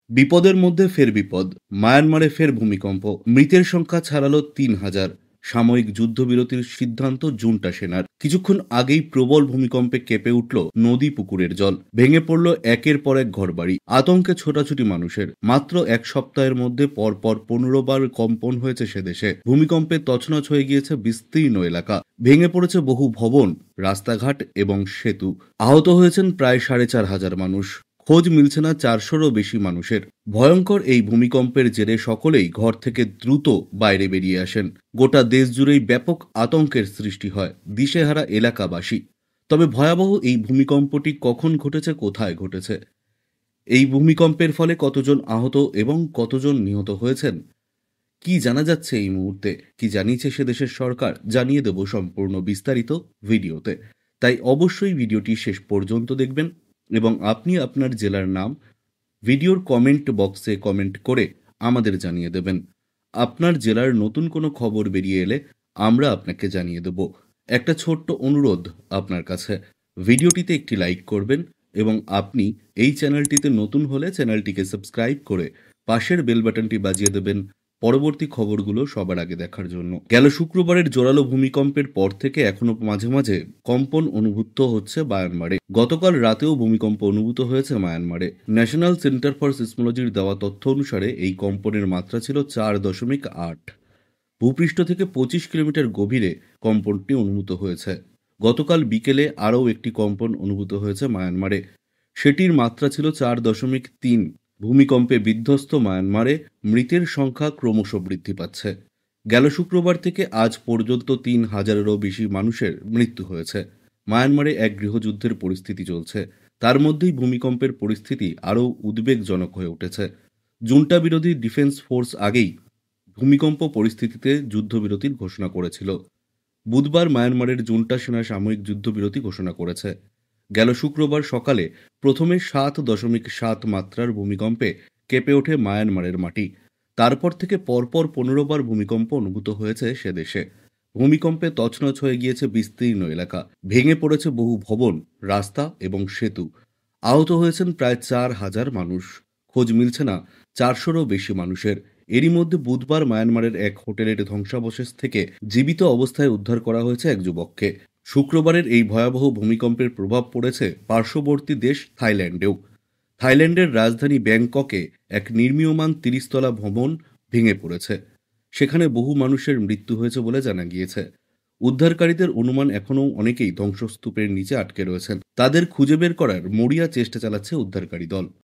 বিপদের মধ্যে ফের বিপদ। মায়ানমারে ফের ভূমিকম্প। মৃতের সংখ্যা ছাড়ালো ৩,০০০। সাময়িক যুদ্ধবিরতির সিদ্ধান্ত জুন্টা সেনার। কিছুক্ষণ আগেই প্রবল ভূমিকম্পে কেঁপে উঠল নদী পুকুরের জল। ভেঙে পড়ল একের পর এক ঘরবাড়ি। আতঙ্কে ছোটাছুটি মানুষের। মাত্র এক সপ্তাহের মধ্যে পরপর ১৫ বার কম্পন হয়েছে সে দেশে। ভূমিকম্পে তছনছ হয়ে গিয়েছে বিস্তীর্ণ এলাকা। ভেঙে পড়েছে বহু ভবন, রাস্তাঘাট এবং সেতু। আহত হয়েছেন প্রায় ৪,৫০০ মানুষ। খোঁজ মিলছে না ৪০০রও বেশি মানুষের। ভয়ঙ্কর এই ভূমিকম্পের জেরে সকলেই ঘর থেকে দ্রুত বাইরে বেরিয়ে আসেন। গোটা দেশ জুড়েই ব্যাপক আতঙ্কের সৃষ্টি হয়, দিশেহারা এলাকাবাসী। তবে ভয়াবহ এই ভূমিকম্পটি কখন ঘটেছে, কোথায় ঘটেছে, এই ভূমিকম্পের ফলে কতজন আহত এবং কতজন নিহত হয়েছেন, কি জানা যাচ্ছে এই মুহূর্তে, কি জানিয়েছে সে দেশের সরকার, জানিয়ে দেব সম্পূর্ণ বিস্তারিত ভিডিওতে। তাই অবশ্যই ভিডিওটি শেষ পর্যন্ত দেখবেন এবং আপনি আপনার জেলার নাম ভিডিওর কমেন্ট বক্সে কমেন্ট করে আমাদের জানিয়ে দেবেন। আপনার জেলার নতুন কোনো খবর বেরিয়ে এলে আমরা আপনাকে জানিয়ে দেব। একটা ছোট্ট অনুরোধ আপনার কাছে, ভিডিওটিতে একটি লাইক করবেন এবং আপনি এই চ্যানেলটিতে নতুন হলে চ্যানেলটিকে সাবস্ক্রাইব করে পাশের বেল বাটনটি বাজিয়ে দেবেন পরবর্তী খবরগুলো সবার আগে দেখার জন্য। গেল শুক্রবারের জোরালো ভূমিকম্পের পর থেকে এখনো মাঝে মাঝে কম্পন অনুভূত হচ্ছে মায়ানমারে। গতকাল রাতেও ভূমিকম্প অনুভূত হয়েছে মায়ানমারে। ন্যাশনাল সেন্টার ফর সিসমোলজির দেওয়া তথ্য অনুসারে এই কম্পনের মাত্রা ছিল ৪.৮। ভূপৃষ্ঠ থেকে ২৫ কিলোমিটার গভীরে কম্পনটি অনুভূত হয়েছে। গতকাল বিকেলে আরও একটি কম্পন অনুভূত হয়েছে মায়ানমারে। সেটির মাত্রা ছিল ৪.৩। ভূমিকম্পে বিধ্বস্ত মায়ানমারে মৃতের সংখ্যা ক্রমশ বৃদ্ধি পাচ্ছে। গেল শুক্রবার থেকে আজ পর্যন্ত ৩,০০০-এরও বেশি মানুষের মৃত্যু হয়েছে। মায়ানমারে এক গৃহযুদ্ধের পরিস্থিতি চলছে। তার মধ্যেই ভূমিকম্পের পরিস্থিতি আরও উদ্বেগজনক হয়ে উঠেছে। জুন্টা বিরোধী ডিফেন্স ফোর্স আগেই ভূমিকম্প পরিস্থিতিতে যুদ্ধবিরতির ঘোষণা করেছিল। বুধবার মায়ানমারের জুন্টা সেনা সাময়িক যুদ্ধবিরতি ঘোষণা করেছে। গেল শুক্রবার সকালে প্রথমে ৭.৭ মাত্রার ভূমিকম্পে কেঁপে ওঠে মায়ানমারের মাটি। তারপর থেকে পরপর ১৫ বার ভূমিকম্প অনুভূত হয়েছে সে দেশে। ভূমিকম্পে তছনছ হয়ে গিয়েছে বিস্তীর্ণ এলাকা। ভেঙে পড়েছে বহু ভবন, রাস্তা এবং সেতু। আহত হয়েছেন প্রায় ৪,০০০ মানুষ। খোঁজ মিলছে না ৪০০রও বেশি মানুষের। এরই মধ্যে বুধবার মায়ানমারের এক হোটেলের ধ্বংসাবশেষ থেকে জীবিত অবস্থায় উদ্ধার করা হয়েছে এক যুবককে। শুক্রবারের এই ভয়াবহ ভূমিকম্পের প্রভাব পড়েছে পার্শ্ববর্তী দেশ থাইল্যান্ডেও। থাইল্যান্ডের রাজধানী ব্যাংককে এক নির্মীয়মান ৩০ তলা ভবন ভেঙে পড়েছে। সেখানে বহু মানুষের মৃত্যু হয়েছে বলে জানা গিয়েছে। উদ্ধারকারীদের অনুমান এখনও অনেকেই ধ্বংসস্তূপের নিচে আটকে রয়েছেন। তাদের খুঁজে বের করার মরিয়া চেষ্টা চালাচ্ছে উদ্ধারকারী দল।